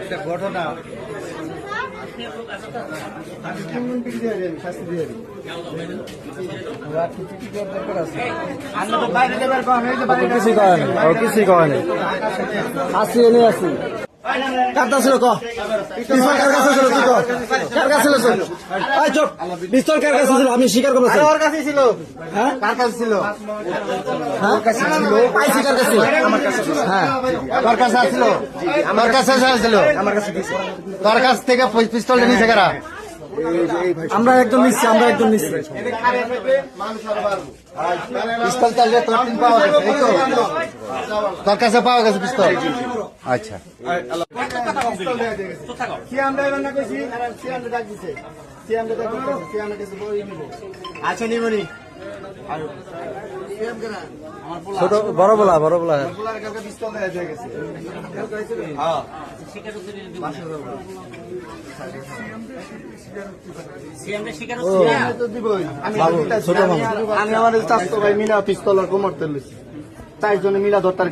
একটা ঘটনা কিছুই কয় নাই আসি এনে আসি কারটা ছিল পিস্তল কার কাছে ছিল তুই কার কাছে ছিল চোখ পিস্তল কার কাছে ছিল আমি স্বীকার করবো ওর কাছে ছিল। হ্যাঁ কার কাছে ছিল? হ্যাঁ পাইছি কার কাছে আমার কাছে হ্যাঁ তোর কাছে আসছিল? আমার কাছে আসছিল। আমার কাছে দিছে তোর কাছ থেকে পিস্তলটা নিচে কারা? আমরা একদম নিচ্ছি পিস্তল চাইলে তোর তিন পাওয়া গেছে, এই তো? তোর কাছে পাওয়া গেছে পিস্তল? আচ্ছা। আচ্ছা নিবনি ছোট বড় বলা পিস্তল দেওয়া গেছে। আমি আমার স্বাস্থ্য ভাই মিলা পিস্তল আর কোমর তেল 4 জনে মিলা 10 টাকা